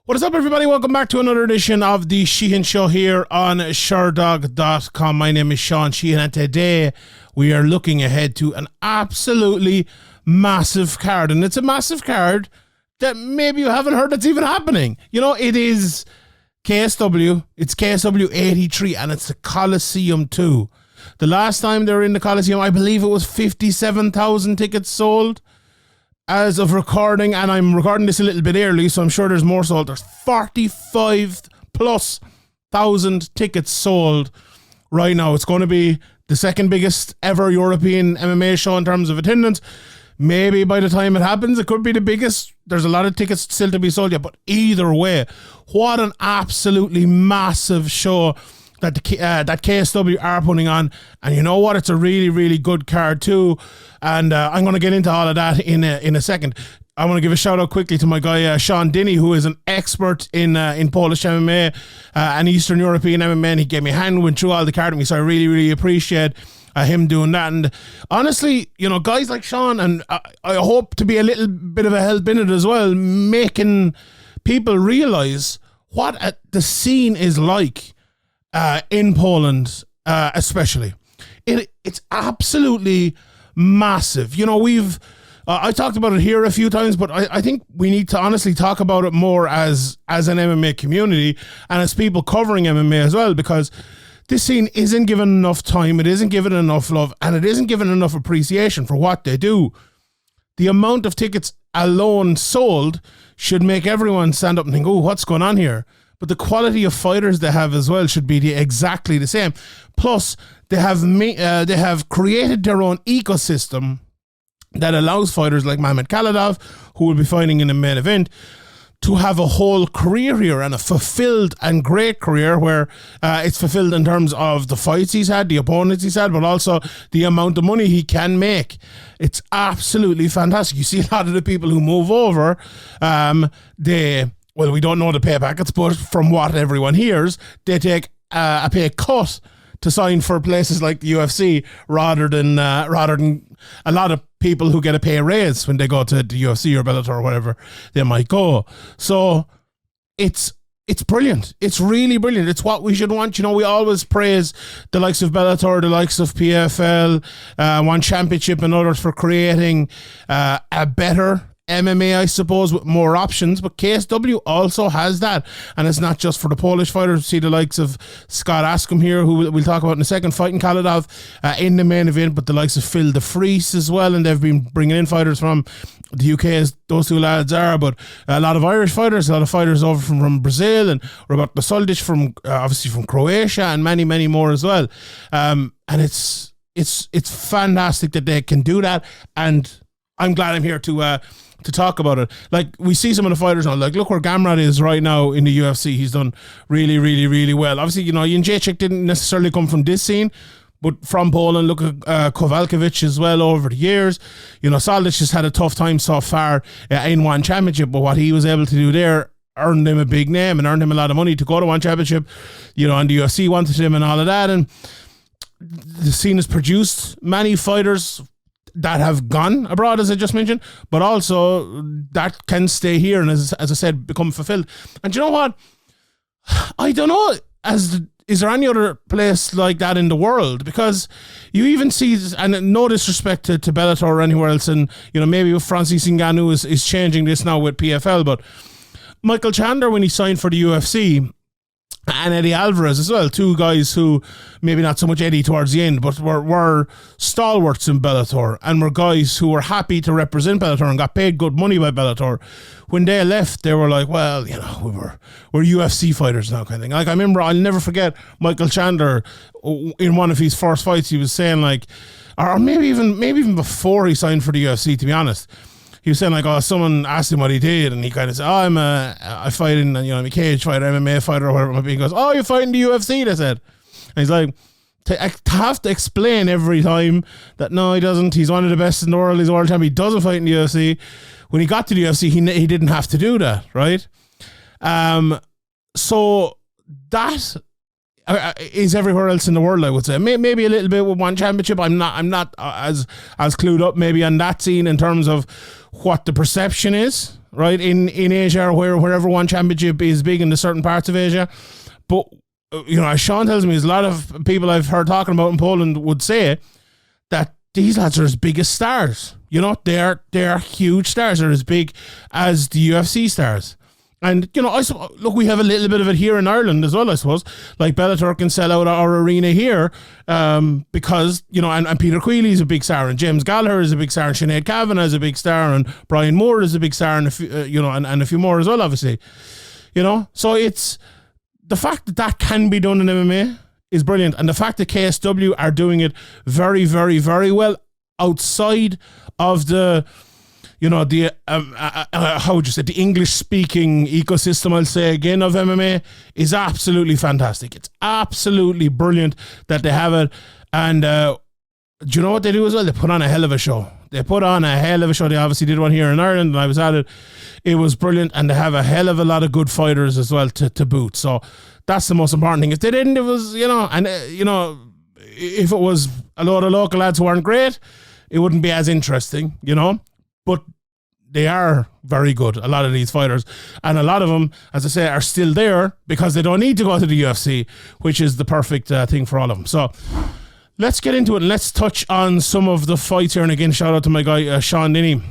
What is up, everybody? Welcome back to another edition of the Sheehan Show here on Sherdog.com. My name is Sean Sheehan, and today we are looking ahead to an absolutely massive card. And it's a massive card that maybe you haven't heard that's even happening. You know, it is KSW. It's KSW 83, and it's the Colosseum 2. The last time they were in the Colosseum, I believe it was 57,000 tickets sold. As of recording, and I'm recording this a little bit early, so I'm sure there's more sold. There's 45,000+ tickets sold right now. It's going to be the second biggest ever European MMA show in terms of attendance. Maybe by the time it happens, it could be the biggest. There's a lot of tickets still to be sold yet, but either way, what an absolutely massive show that that KSW are putting on. And you know what? It's a really, really good card too. And I'm going to get into all of that in a second. I want to give a shout out quickly to my guy, Sean Dinney, who is an expert in Polish MMA and Eastern European MMA. And he gave me a hand, went through all the card with me. So I really, really appreciate him doing that. And honestly, you know, guys like Sean, and I hope to be a little bit of a help in it as well, making people realize what the scene is like in Poland, especially. It's absolutely massive. You know, we've I talked about it here a few times, but I think we need to honestly talk about it more as an MMA community and as people covering MMA as well, because this scene isn't given enough time, it isn't given enough love, and it isn't given enough appreciation for what they do. The amount of tickets alone sold should make everyone stand up and think, oh, what's going on here? But the quality of fighters they have as well should be exactly the same. Plus, they have created their own ecosystem that allows fighters like Mamed Khalidov, who will be fighting in the main event, to have a whole career here, and a fulfilled and great career where it's fulfilled in terms of the fights he's had, the opponents he's had, but also the amount of money he can make. It's absolutely fantastic. You see a lot of the people who move over, we don't know the pay packets, but from what everyone hears, they take a pay cut to sign for places like the UFC rather than a lot of people who get a pay raise when they go to the UFC or Bellator or whatever they might go. So it's brilliant. It's really brilliant. It's what we should want. You know, we always praise the likes of Bellator, the likes of PFL, One Championship and others for creating a better MMA, I suppose, with more options, but KSW also has that, and it's not just for the Polish fighters. See the likes of Scott Askham here, who we'll talk about in a second, fighting Khalidov in the main event, but the likes of Phil de Vries as well, and they've been bringing in fighters from the UK, as those two lads are, but a lot of Irish fighters, a lot of fighters over from Brazil, and Roberto Soldic from obviously from Croatia, and many, many more as well. And it's fantastic that they can do that, and I'm glad I'm here to talk about it. Like, we see some of the fighters now, like, look where Gamrot is right now in the UFC. He's done really, really, really well. Obviously, you know, Jędrzejczyk didn't necessarily come from this scene, but from Poland. Look at Kowalkiewicz as well over the years. You know, Soldic has had a tough time so far in One Championship, but what he was able to do there earned him a big name and earned him a lot of money to go to One Championship, you know, and the UFC wanted him and all of that. And the scene has produced many fighters that have gone abroad, as I just mentioned, but also that can stay here and, as I said, become fulfilled. And you know what? I don't know, is there any other place like that in the world? Because you even see, and no disrespect to Bellator or anywhere else, and, you know, maybe Francis Ngannou is changing this now with PFL, but Michael Chandler, when he signed for the UFC, and Eddie Alvarez as well, two guys who, maybe not so much Eddie towards the end, but were stalwarts in Bellator, and were guys who were happy to represent Bellator and got paid good money by Bellator. When they left, they were like, well, you know, we're UFC fighters now, kind of thing. Like, I remember, I'll never forget Michael Chandler in one of his first fights. He was saying, like, or maybe even before he signed for the UFC, to be honest, he was saying, like, oh, someone asked him what he did, and he kind of said, oh, I fight in, you know, I'm a cage fighter, MMA fighter, or whatever it might be. He goes, oh, you're fighting the UFC, they said. And he's like, to have to explain every time that, no, he doesn't, he's one of the best in the world, he's a world champion, he doesn't fight in the UFC. When he got to the UFC, he didn't have to do that, right? So that is everywhere else in the world, I would say. Maybe a little bit with One Championship. I'm not as clued up maybe on that scene in terms of what the perception is right, in Asia, or wherever one championship is big in the certain parts of Asia. But, as Sean tells me, there's a lot of people I've heard talking about in Poland would say that these lads are as big as stars. They're huge stars. They're as big as the UFC stars. And, look, we have a little bit of it here in Ireland as well, I suppose. Like Bellator can sell out our arena here because, and Peter Queeley's a big star, and James Gallagher is a big star, and Sinead Kavanagh is a big star, and Brian Moore is a big star, and and a few more as well, obviously. So it's the fact that can be done in MMA is brilliant. And the fact that KSW are doing it very, very, very well outside of the... how would you say, the English-speaking ecosystem, I'll say again, of MMA is absolutely fantastic. It's absolutely brilliant that they have it. And do you know what they do as well? They put on a hell of a show. They obviously did one here in Ireland, and I was at it. It was brilliant, and they have a hell of a lot of good fighters as well to boot. So that's the most important thing. If they didn't, it was, if it was a load of local lads who aren't great, it wouldn't be as interesting, But they are very good, a lot of these fighters. And a lot of them, as I say, are still there because they don't need to go to the UFC, which is the perfect thing for all of them. So let's get into it and let's touch on some of the fights here. And again, shout out to my guy, Sean Dinny,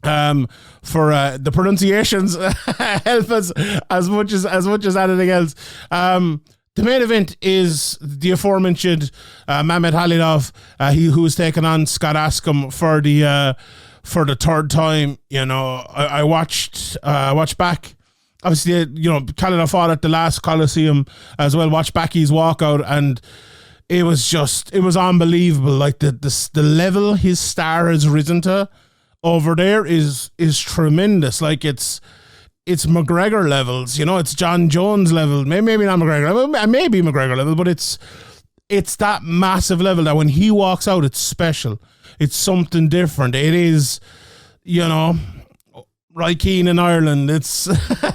for the pronunciations help us as much as anything else. The main event is the aforementioned Mamed Khalidov, who's taken on Scott Askham for the third time. I watched back. Obviously, Khalidov fought at the last Colosseum as well. Watched back his walkout, and it was unbelievable. Like the level his star has risen to over there is tremendous. Like it's McGregor levels, it's John Jones level, maybe not McGregor level, maybe McGregor level, but it's that massive level that when he walks out, it's special. It's something different. It is, Rykeen in Ireland. It's,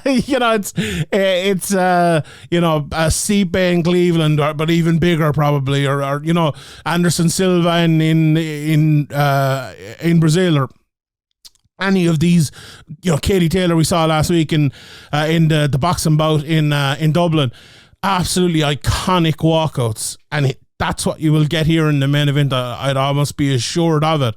it's a Stipe in Cleveland, but even bigger probably, or Anderson Silva in Brazil, or any of these, Katie Taylor we saw last week in the boxing bout in Dublin. Absolutely iconic walkouts, and that's what you will get here in the main event. I'd almost be assured of it.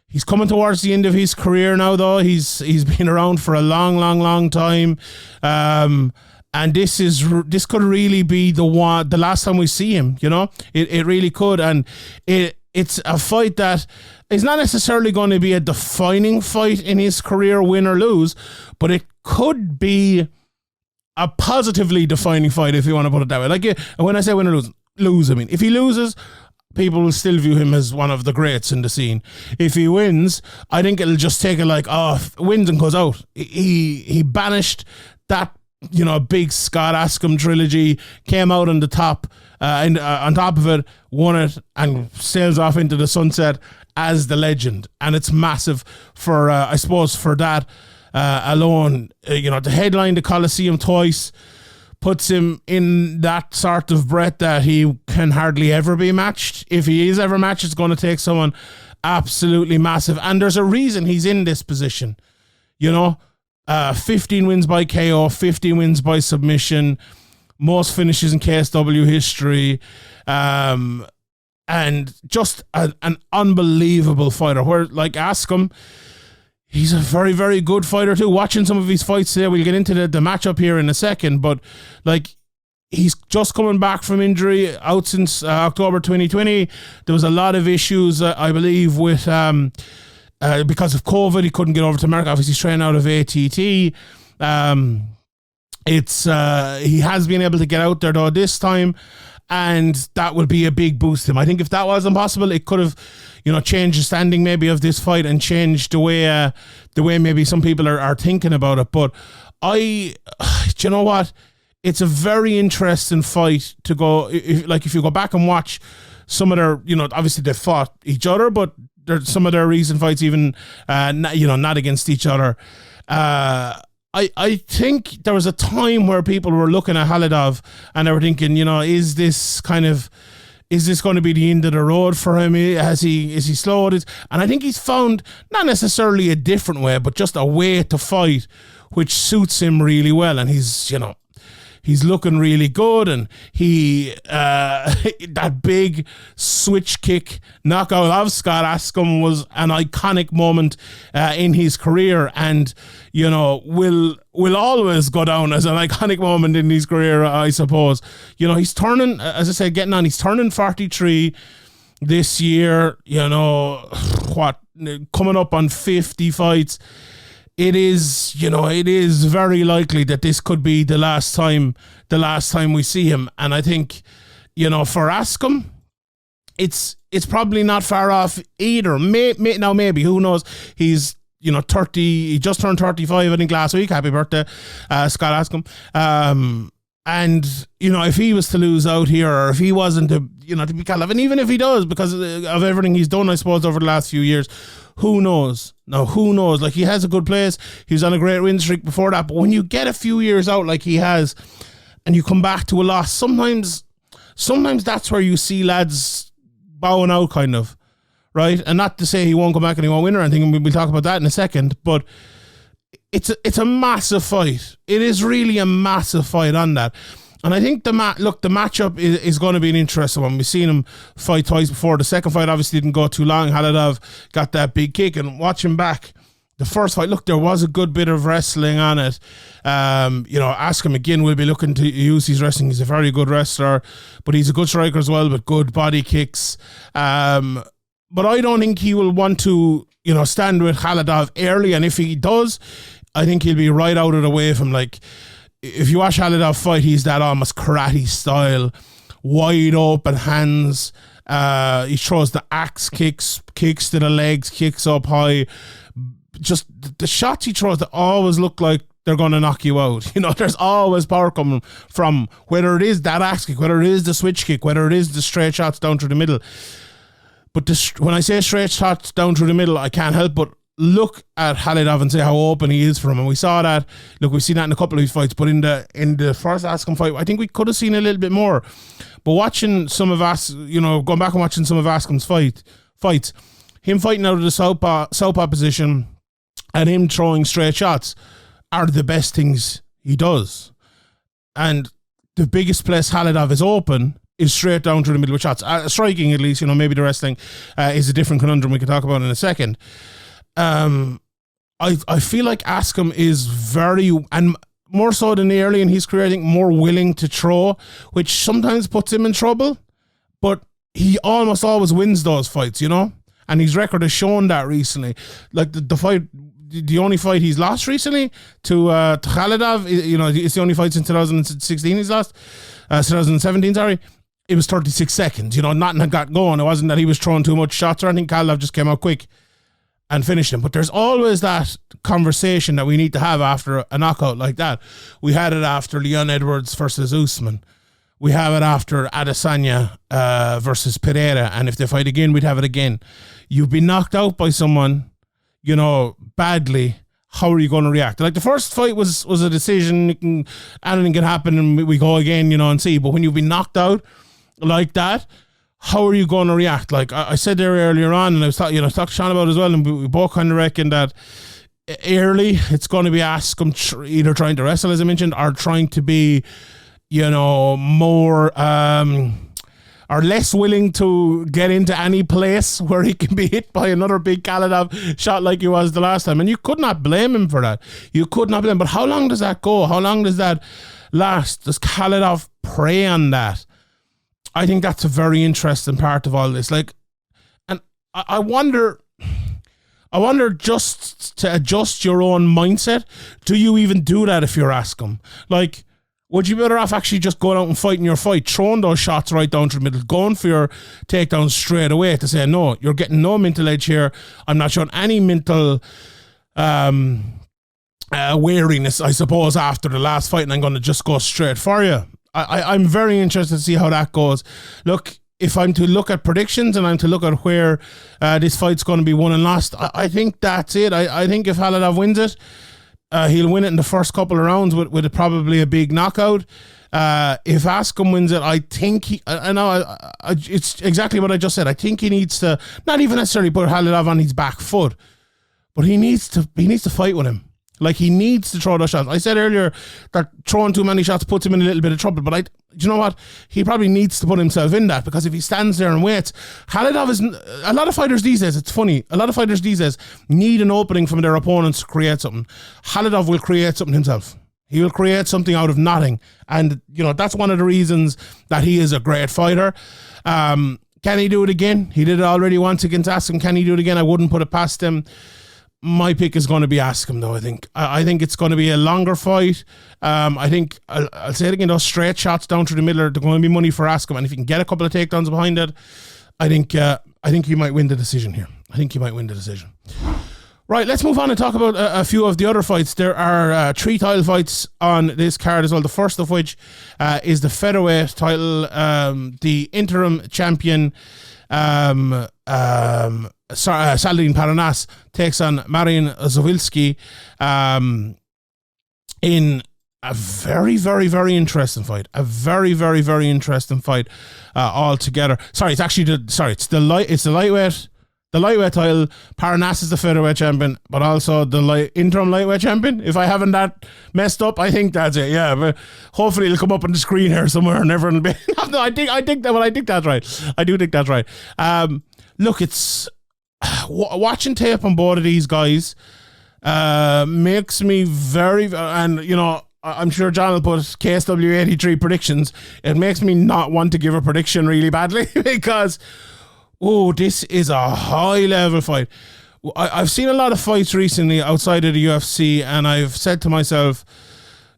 He's coming towards the end of his career now, though. He's been around for a long time, and this could really be the last time we see him. It really could, and it's a fight that is not necessarily going to be a defining fight in his career, win or lose, but it could be a positively defining fight, if you want to put it that way. Like, when I say win or lose, I mean, if he loses, people will still view him as one of the greats in the scene. If he wins, I think it'll just take it like, wins and goes out. He banished that, big Scott Askham trilogy, came out on the top, on top of it, won it, and sails off into the sunset as the legend. And it's massive for, I suppose, for that alone. To headline the Colosseum twice puts him in that sort of breath that he can hardly ever be matched. If he is ever matched, it's going to take someone absolutely massive. And there's a reason he's in this position. 15 wins by KO, 15 wins by submission, most finishes in KSW history, and just an unbelievable fighter. Where, like Askham, he's a very, very good fighter too. Watching some of his fights today, we'll get into the matchup here in a second, but like, he's just coming back from injury, out since October 2020. There was a lot of issues, I believe, with because of COVID. He couldn't get over to America. Obviously, he's training out of ATT. He has been able to get out there though this time, and that will be a big boost to him. I think if that wasn't possible, it could have, changed the standing maybe of this fight and changed the way maybe some people are thinking about it. But do you know what? It's a very interesting fight to go. If you go back and watch some of their, obviously they fought each other, but there's some of their recent fights even, not against each other. I think there was a time where people were looking at Khalidov and they were thinking, is this kind of, Is this going to be the end of the road for him? Is he slowed it? And I think he's found not necessarily a different way, but just a way to fight which suits him really well. And he's looking really good, and he that big switch kick knockout of Scott Askham was an iconic moment in his career, and will always go down as an iconic moment in his career, I suppose. He's turning, as I said, he's turning 43 this year. Coming up on 50 fights. It is very likely that this could be the last time we see him. And I think, for Askham, it's probably not far off either. Maybe, who knows? He's, 30, he just turned 35, I think, last week. Happy birthday, Scott Askham. And, if he was to lose out here, or if he wasn't to be called up, and even if he does, because of everything he's done, I suppose, over the last few years, who knows? Now, who knows? Like, he has a good place. He was on a great win streak before that. But when you get a few years out like he has, and you come back to a loss, sometimes that's where you see lads bowing out, kind of, right? And not to say he won't come back and he won't win or anything, and we'll talk about that in a second, but it's a massive fight. It is really a massive fight on that. And I think the matchup is going to be an interesting one. We've seen him fight twice before. The second fight obviously didn't go too long. Khalidov got that big kick, and watching back the first fight, there was a good bit of wrestling on it. Askham again will be looking to use his wrestling. He's a very good wrestler, but he's a good striker as well with good body kicks. But I don't think he will want to, stand with Khalidov early, and if he does, I think he'll be right out of the way from, like, if you watch Khalidov fight, he's that almost karate style, wide open hands. He throws the axe kicks to the legs, kicks up high. Just the shots he throws that always look like they're going to knock you out. There's always power coming from, whether it is that axe kick, whether it is the switch kick, whether it is the straight shots down through the middle. But when I say straight shots down through the middle, I can't help but look at Khalidov and say how open he is for him. And we saw that. Look, we've seen that in a couple of his fights, but in the first Askham fight, I think we could have seen a little bit more. But watching some of going back and watching some of Askham's fights, him fighting out of the southpaw position and him throwing straight shots are the best things he does. And the biggest place Khalidov is open is straight down through the middle with shots. Striking, at least, maybe the wrestling is a different conundrum we can talk about in a second. I feel like Askham is very, and more so than early in his career, I think, more willing to throw, which sometimes puts him in trouble, but he almost always wins those fights, and his record has shown that recently. Like the only fight he's lost recently to Khalidov, it's the only fight since 2016 he's lost, 2017, sorry. It was 36 seconds, nothing had got going. It wasn't that he was throwing too much shots or anything. Khalidov just came out quick and finished him. But there's always that conversation that we need to have after a knockout like that. We had it after Leon Edwards versus Usman. We have it after Adesanya versus Pereira. And if they fight again, we'd have it again. You've been knocked out by someone, badly. How are you going to react? Like, the first fight was a decision. Anything can happen and we go again, and see. But when you've been knocked out like that, how are you going to react? Like I said there earlier on, and I was talking to Sean about it as well, and we both kind of reckon that early it's going to be Askham either trying to wrestle, as I mentioned, or trying to be, more or less willing to get into any place where he can be hit by another big Khalidov shot like he was the last time. And you could not blame him for that. You could not blame him. But how long does that go? How long does that last? Does Khalidov prey on that? I think that's a very interesting part of all this. Like, and I wonder just to adjust your own mindset, do you even do that if you're Askham? Like, would you be better off actually just going out and fighting your fight, throwing those shots right down to the middle, going for your takedown straight away to say, no, you're getting no mental edge here. I'm not showing any mental wariness, I suppose, after the last fight, and I'm going to just go straight for you. I'm very interested to see how that goes. Look, if I'm to look at predictions and I'm to look at where this fight's going to be won and lost, I think that's it. I think if Khalidov wins it, he'll win it in the first couple of rounds with probably a big knockout. If Askham wins it, I think it's exactly what I just said. I think he needs to not even necessarily put Khalidov on his back foot, but he needs to fight with him. Like, he needs to throw those shots. I said earlier that throwing too many shots puts him in a little bit of trouble, but you know what? He probably needs to put himself in that, because if he stands there and waits, Khalidov is... A lot of fighters these days, it's funny, a lot of fighters these days need an opening from their opponents to create something. Khalidov will create something himself. He will create something out of nothing. And, you know, that's one of the reasons that he is a great fighter. Can he do it again? He did it already once against Askham. Can he do it again? I wouldn't put it past him. My pick is going to be Askham, though, I think. I think it's going to be a longer fight. I think, I'll say it again, those straight shots down through the middle, they're going to be money for Askham. And if you can get a couple of takedowns behind it, I think he might win the decision here. I think he might win the decision. Right, let's move on and talk about a few of the other fights. There are 3 title fights on this card as well. The first of which is the featherweight title. The interim champion, Salahdine Parnasse, takes on Marian Ziolkowski in a very, very, very interesting fight. A very, very, very interesting fight altogether. Sorry, it's the lightweight. The lightweight title. Parnasse is the featherweight champion, but also the interim lightweight champion. If I haven't that messed up, I think that's it. Yeah, but hopefully it'll come up on the screen here somewhere, and everyone will be. No, I think that's right. I do think that's right. Look, it's watching tape on both of these guys makes me very, and you know, I'm sure John will put KSW 83 predictions. It makes me not want to give a prediction really badly because. Oh, this is a high-level fight. I've seen a lot of fights recently outside of the UFC, and I've said to myself,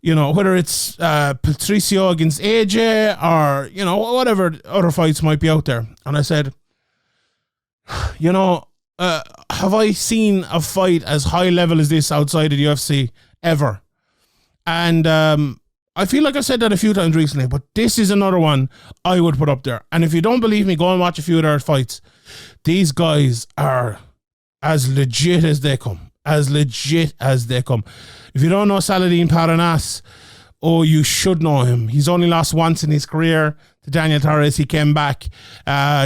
you know, whether it's Patricio against AJ or, you know, whatever other fights might be out there. And I said, you know, have I seen a fight as high-level as this outside of the UFC ever? And I feel like I've said that a few times recently, but this is another one I would put up there. And if you don't believe me, go and watch a few of their fights. These guys are as legit as they come. As legit as they come. If you don't know Salahdine Parnasse, oh, you should know him. He's only lost once in his career to Daniel Torres. He came back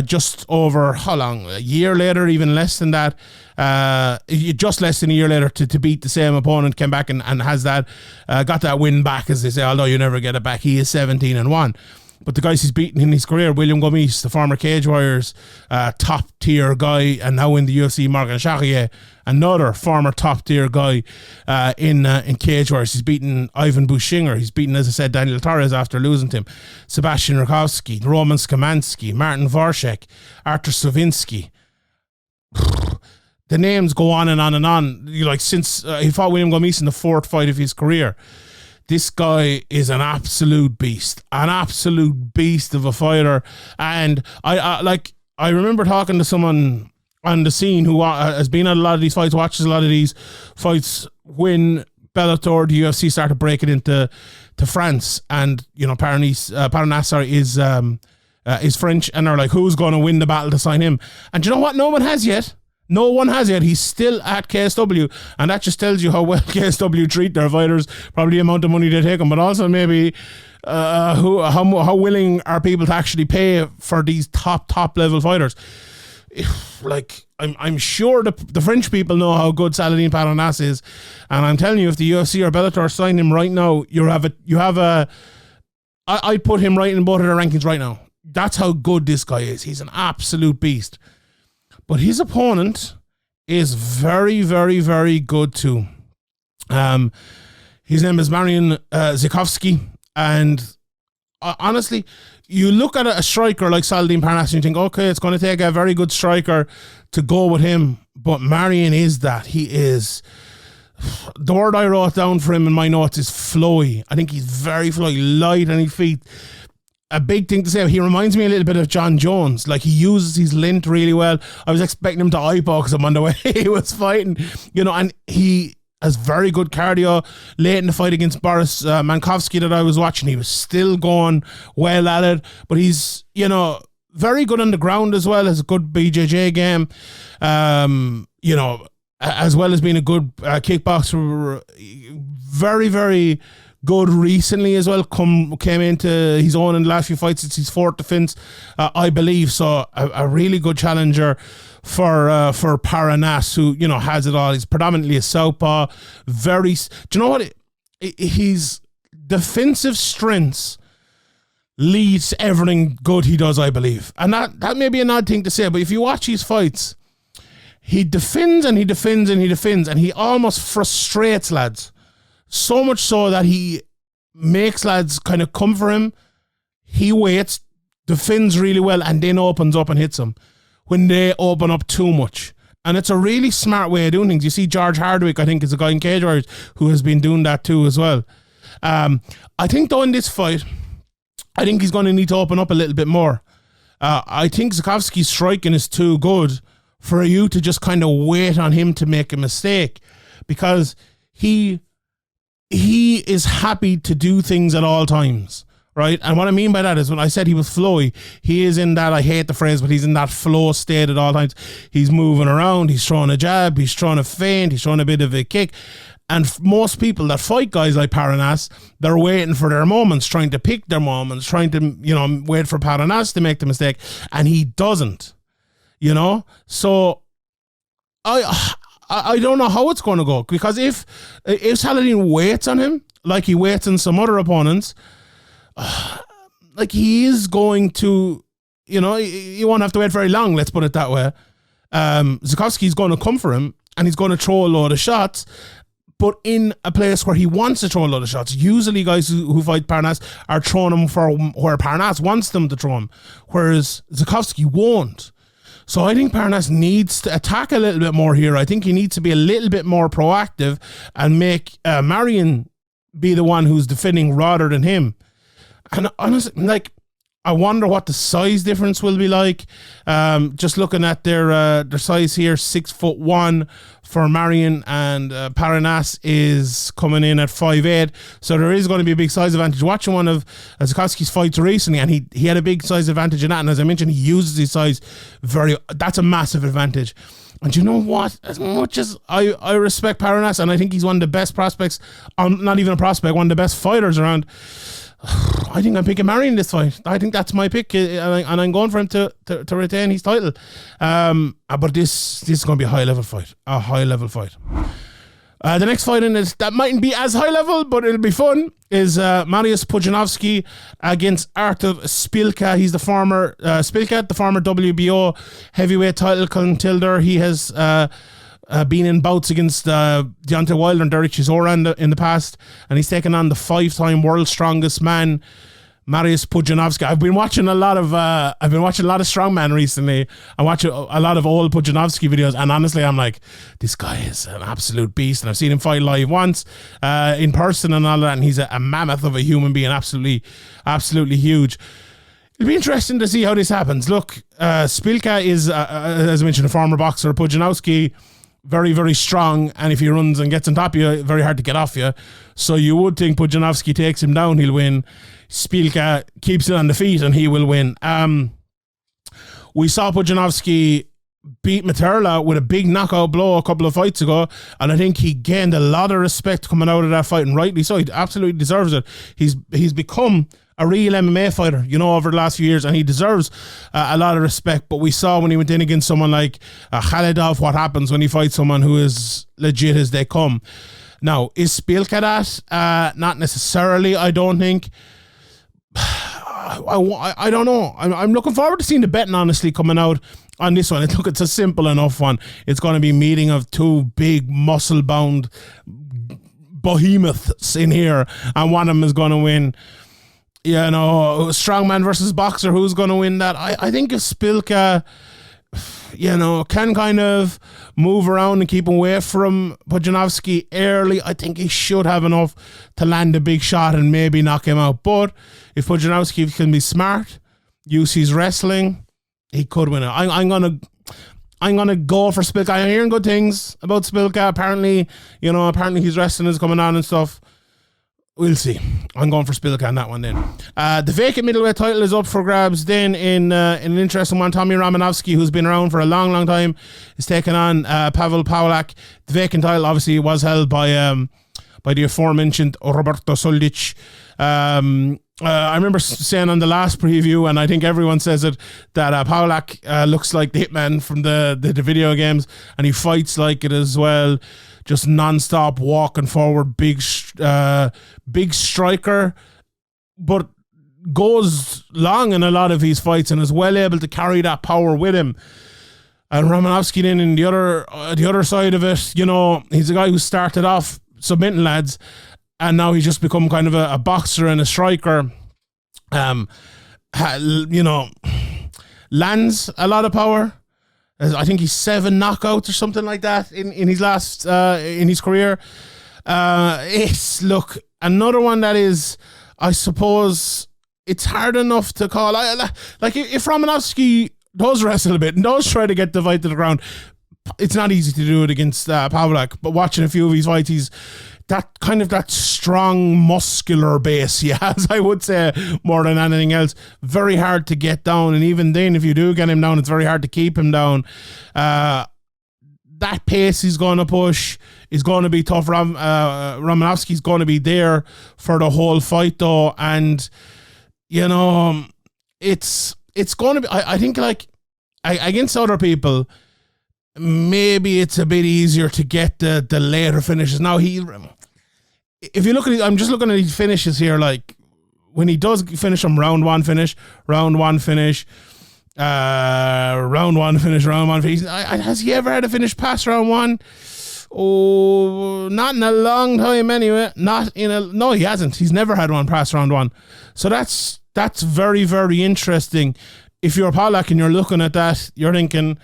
just over, how long? A year later, even less than that. Just less than a year later to beat the same opponent, came back and has that, got that win back, as they say, although you never get it back. He is 17-1. But the guys he's beaten in his career, William Gomis, the former Cage Warriors top tier guy, and now in the UFC, Morgan Charrier, another former top tier guy in Cage Warriors. He's beaten Ivan Bushinger. He's beaten, as I said, Daniel Torres after losing to him. Sebastian Rutkowski, Roman Szymanski, Martin Wrzosek, Artur Sowiński. The names go on and on and on. Like, since he fought William Gomis in the 4th fight of his career, this guy is an absolute beast of a fighter. And I remember talking to someone on the scene who has been at a lot of these fights, watches a lot of these fights when Bellator, the UFC, started breaking into France, and you know, Parnasse is French, and they're like, who's going to win the battle to sign him? And you know what? No one has yet. He's still at KSW, and that just tells you how well KSW treat their fighters, probably the amount of money they take them, but also maybe how willing are people to actually pay for these top level fighters. Like, I'm sure the French people know how good Salahdine Parnasse is, and I'm telling you, if the UFC or Bellator sign him right now, I'd put him right in both of their rankings right now. That's how good this guy is. He's an absolute beast. But his opponent is very, very, very good too. His name is Marian Ziolkowski, and honestly, you look at a striker like Salahdine Parnasse and you think, okay, it's going to take a very good striker to go with him. But Marian is that. He is. The word I wrote down for him in my notes is flowy. I think he's very flowy, light on his feet. A big thing to say, he reminds me a little bit of John Jones. Like, he uses his length really well. I was expecting him to eye-box him on the way he was fighting, you know, and he has very good cardio. Late in the fight against Boris Mankowski that I was watching, he was still going well at it, but he's, you know, very good on the ground as well, has a good BJJ game. You know, as well as being a good kickboxer, very, very good recently as well. Came into his own in the last few fights. It's his fourth defense, I believe. So a really good challenger for Parnasse, who has it all. He's predominantly a southpaw. Do you know what? His defensive strengths leads to everything good he does, I believe. And that may be an odd thing to say, but if you watch his fights, he defends and he defends and he defends, and he almost frustrates lads. So much so that he makes lads kind of come for him. He waits, defends really well, and then opens up and hits them when they open up too much. And it's a really smart way of doing things. You see George Hardwick, I think, is a guy in Cage Warriors who has been doing that too as well. I think, though, in this fight, I think he's going to need to open up a little bit more. I think Ziolkowski's striking is too good for you to just kind of wait on him to make a mistake, because he is happy to do things at all times, right? And what I mean by that is when I said he was flowy, he is in that, I hate the phrase, but he's in that flow state at all times. He's moving around, he's throwing a jab, he's throwing a feint, he's throwing a bit of a kick. And most people that fight guys like Parnasse, they're waiting for their moments, trying to pick their moments, trying to, wait for Parnasse to make the mistake. And he doesn't, So I don't know how it's going to go, because if Salahdine waits on him like he waits on some other opponents, like he is going to, you won't have to wait very long, let's put it that way. Ziolkowski's going to come for him and he's going to throw a load of shots, but in a place where he wants to throw a load of shots. Usually guys who fight Parnasse are throwing them for where Parnasse wants them to throw them, whereas Ziolkowski won't. So I think Parnasse needs to attack a little bit more here. I think he needs to be a little bit more proactive and make Marian be the one who's defending rather than him. And honestly, I wonder what the size difference will be like. Just looking at their size here, 6'1" for Marian, and Parnasse is coming in at 5'8". So there is going to be a big size advantage. Watching one of Ziolkowski's fights recently, and he had a big size advantage in that. And as I mentioned, he uses his size that's a massive advantage. And you know what? As much as I respect Parnasse, and I think he's one of the best prospects, not even a prospect, one of the best fighters around, I think I'm picking Marian this fight. I think that's my pick, and I'm going for him to retain his title. But this is going to be a high-level fight. A high-level fight. The next fight in it that mightn't be as high-level, but it'll be fun, is Mariusz Pudzianowski against Artur Szpilka. He's the former Szpilka, the former WBO heavyweight title contender. He has been in bouts against Deontay Wilder and Derek Chisora in the past, and he's taken on the 5-time world's strongest man, Mariusz Pudzianowski. I've been watching a lot of strongman recently. I watch a lot of old Pudzianowski videos, and honestly, I'm like, this guy is an absolute beast. And I've seen him fight live once, in person and all that, and he's a mammoth of a human being, absolutely huge. It'll be interesting to see how this happens. Look, Szpilka is, as I mentioned, a former boxer. Pudzianowski, very, very strong, and if he runs and gets on top of you, very hard to get off you. So you would think Pudzianowski takes him down, he'll win. Szpilka keeps it on the feet and he will win. We saw Pudzianowski beat Materla with a big knockout blow a couple of fights ago, and I think he gained a lot of respect coming out of that fight, and rightly so. He absolutely deserves it. He's become a real MMA fighter, over the last few years, and he deserves a lot of respect. But we saw when he went in against someone like Khalidov, what happens when he fights someone who is legit as they come. Now, is Szpilka that? Not necessarily, I don't think. I don't know. I'm looking forward to seeing the betting, honestly, coming out on this one. Look, it's a simple enough one. It's going to be a meeting of two big, muscle-bound behemoths in here, and one of them is going to win. Strongman versus boxer, who's going to win that? I think if Szpilka, can kind of move around and keep away from Pudzianowski early, I think he should have enough to land a big shot and maybe knock him out. But if Pudzianowski can be smart, use his wrestling, he could win it. I'm gonna go for Szpilka. I'm hearing good things about Szpilka. Apparently his wrestling is coming on and stuff. We'll see. I'm going for Szpilka on that one then. The vacant middleweight title is up for grabs then in an interesting one. Tommy Romanowski, who's been around for a long, long time, is taking on Pawel Pawlak. The vacant title obviously was held by the aforementioned Roberto Soldic. I remember saying on the last preview, and I think everyone says it, that Pawlak looks like the Hitman from the video games, and he fights like it as well. Just non-stop walking forward, big striker, but goes long in a lot of his fights and is well able to carry that power with him. And Romanowski then in the other side of it, you know, he's a guy who started off submitting lads, and now he's just become kind of a boxer and a striker. You know, lands a lot of power. I think he's 7 knockouts or something like that in his last in his career. It's another one that is, I suppose, it's hard enough to call. Like if Romanowski does wrestle a bit and does try to get the fight to the ground, it's not easy to do it against Pawlak. But watching a few of his fights, he's that strong muscular base he has, I would say, more than anything else. Very hard to get down, and even then, if you do get him down, it's very hard to keep him down. That pace he's going to push is going to be tough. Romanowski's going to be there for the whole fight, though, and you know, it's going to be. I think like against other people, maybe it's a bit easier to get the later finishes. Now if you look at I'm just looking at his finishes here, like when he does finish them, round one finish, round one finish, round one finish. Has he ever had a finish past round one? Oh, not in a long time anyway. No, he hasn't. He's never had one past round one. So that's very, very interesting. If you're Pawlak and you're looking at that, you're thinking,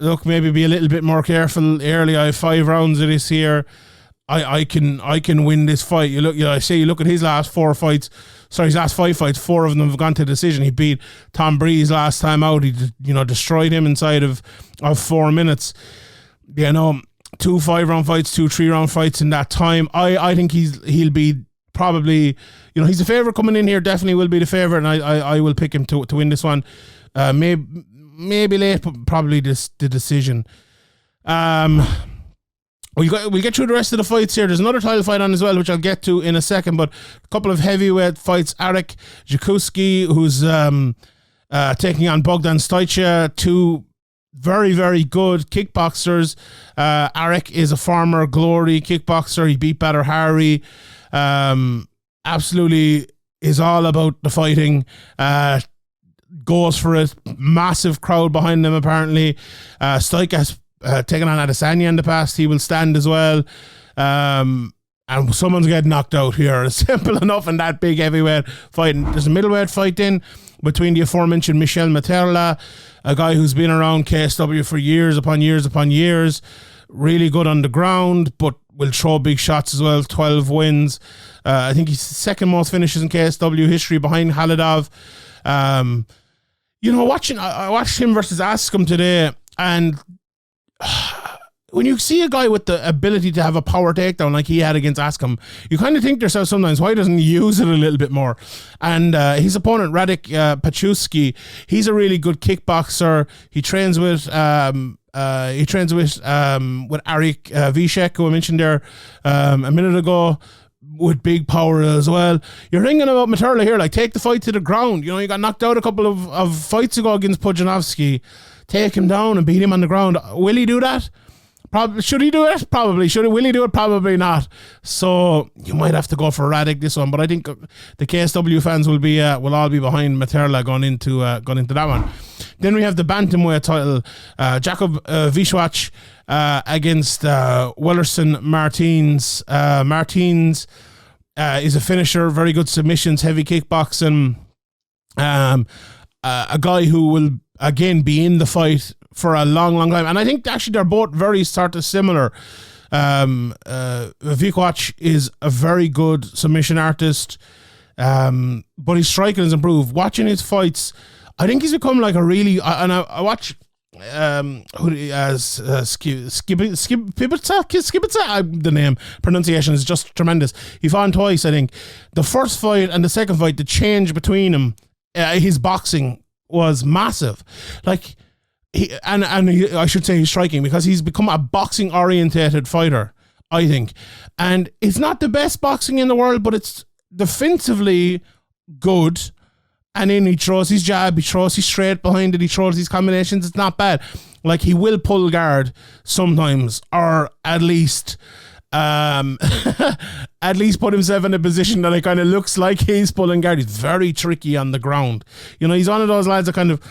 look, maybe be a little bit more careful early. I have 5 rounds of this here. I can win this fight. You look at his last 4 fights. Sorry, his last 5 fights. 4 of them have gone to decision. He beat Tom Breeze last time out. He destroyed him inside of 4 minutes. You know, 2 5-round fights, 2 3-round fights in that time. I think he'll be probably, you know, he's the favorite coming in here. Definitely will be the favorite, and I will pick him to win this one. Maybe late, but probably the decision. We'll get through the rest of the fights here. There's another title fight on as well, which I'll get to in a second, but a couple of heavyweight fights. Artur Ziolkowski, who's taking on Bogdan Stoica, 2 very, very good kickboxers. Artur is a former Glory kickboxer. He beat Badr Hari. Absolutely is all about the fighting. Goes for it. Massive crowd behind them, apparently. Stoica has taken on Adesanya in the past. He will stand as well. And someone's getting knocked out here. It's simple enough in that big heavyweight fight. There's a middleweight fight in between the aforementioned Michal Materla, a guy who's been around KSW for years upon years upon years. Really good on the ground, but will throw big shots as well. 12 wins. I think he's second most finishes in KSW history behind Khalidov. You know, I watched him versus Askham today, and when you see a guy with the ability to have a power takedown like he had against Askham, you kind of think to yourself sometimes, why doesn't he use it a little bit more? And his opponent, Paczuski, he's a really good kickboxer. He trains with Artur Vishek, who I mentioned there a minute ago, with big power as well. You're thinking about Materla here, like, take the fight to the ground. You know, you got knocked out a couple of fights ago against Pudzianowski. Take him down and beat him on the ground. Will he do that? Probably. Should he do it? Probably. Will he do it? Probably not. So you might have to go for Radic this one, but I think the KSW fans will all be behind Materla going into that one. Then we have the bantamweight title, Jakub Wiklacz against Werlleson Martins. Martins is a finisher, very good submissions, heavy kickboxing. A guy who will again be in the fight for a long, long time. And I think actually they're both very sort of similar. Wiklacz is a very good submission artist, but his striking has improved. Watching his fights, I think he's become like a really, and I watch Skibitsa, the name pronunciation is just tremendous. He fought him twice, I think. The first fight and the second fight, the change between him, his boxing was massive. Like, I should say he's striking, because he's become a boxing orientated fighter, I think. And it's not the best boxing in the world, but it's defensively good. And then he throws his jab, he throws his straight behind it, he throws his combinations. It's not bad. Like, he will pull guard sometimes, or at least at least put himself in a position that it kind of looks like he's pulling guard. He's very tricky on the ground. You know, he's one of those lads that kind of,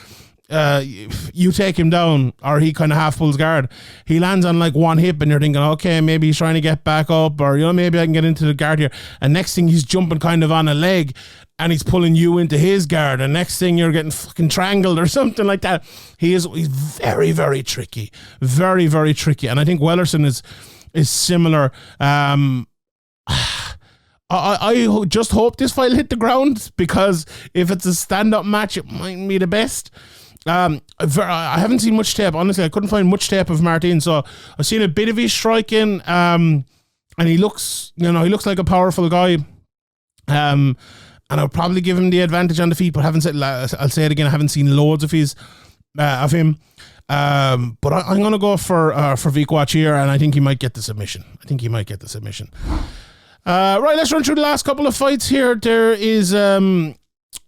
you take him down, or he kind of half pulls guard. He lands on like one hip, and you're thinking, okay, maybe he's trying to get back up, or, you know, maybe I can get into the guard here. And next thing, he's jumping kind of on a leg, and he's pulling you into his guard, and next thing you're getting fucking strangled or something like that. He's very, very tricky. Very, very tricky. And I think Werlleson is similar. I just hope this fight will hit the ground, because if it's a stand-up match, it might be the best. I haven't seen much tape. Honestly, I couldn't find much tape of Martin, so I've seen a bit of his striking, and he looks like a powerful guy. And I'll probably give him the advantage on the feet, but I'll say it again, I haven't seen loads of him. But I'm going to go for Wiklacz here, and I think he might get the submission. Right, let's run through the last couple of fights here. There is a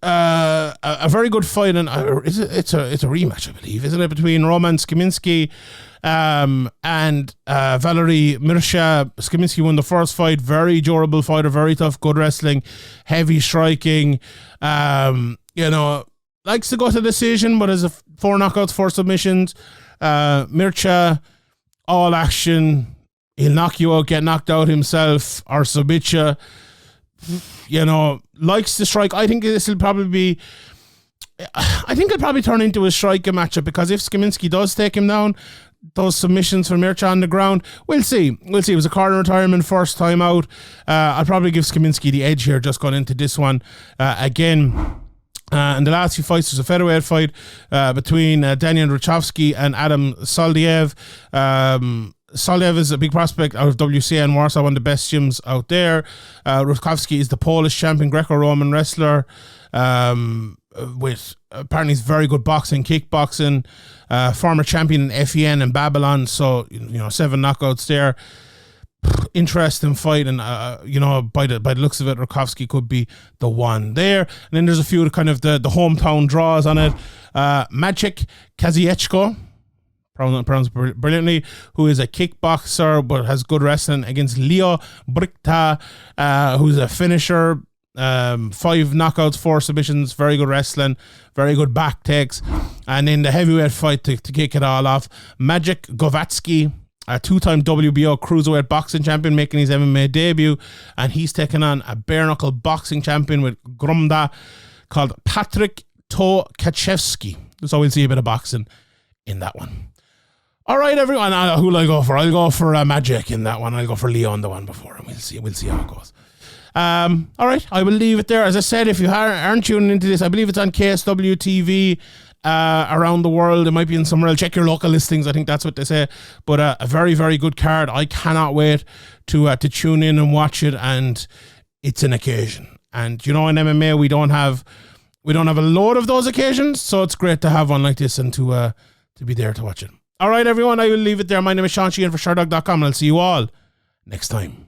very good fight, and it's a rematch, I believe, isn't it, between Roman Szymanski and Valeriu Mircea. Szymanski won the first fight. Very durable fighter, very tough, good wrestling, heavy striking. You know, likes to go to decision, but has 4 knockouts, 4 submissions. Mircea, all action. He'll knock you out, get knocked out himself, or submit you. You know, likes to strike. I think it'll probably turn into a striking matchup, because if Szymanski does take him down, those submissions from Mircea on the ground, we'll see. It was a corner retirement, first time out. I'll probably give Szymanski the edge here, just going into this one. Again, in the last few fights, there's a featherweight fight between Daniel Rutkowski and Adam Soldiev. Soldiev is a big prospect out of WCA in Warsaw, one of the best gyms out there. Rutkowski is the Polish champion, Greco-Roman wrestler, with apparently he's very good boxing, kickboxing, former champion in FEN and Babylon. So, you know, 7 knockouts there. Interesting fight, and you know, by the looks of it, Rutkowski could be the one there. And then there's a few kind of the hometown draws on it. Maciej Kaziechko, pronounced brilliantly, who is a kickboxer but has good wrestling, against Leo Brykta, who's a finisher. 5 knockouts, 4 submissions, very good wrestling, very good back takes. And in the heavyweight fight to kick it all off, Maciej Gowacki, a 2-time WBO cruiserweight boxing champion, making his MMA debut, and he's taking on a bare knuckle boxing champion with Gromda called Patryk Tokaczewski. So we'll see a bit of boxing in that one. All right, everyone. Who will I go for? I'll go for Maciej in that one. I'll go for Leon, the one before, and we'll see how it goes. All right, I will leave it there. As I said, if you aren't tuning into this, I believe it's on KSW TV around the world. It might be in somewhere else. Check your local listings. I think that's what they say. But a very, very good card. I cannot wait to tune in and watch it. And it's an occasion. And you know, in MMA, we don't have a load of those occasions, so it's great to have one like this and to be there to watch it. All right, everyone, I will leave it there. My name is Sean Sheehan for Sherdog.com, and I'll see you all next time.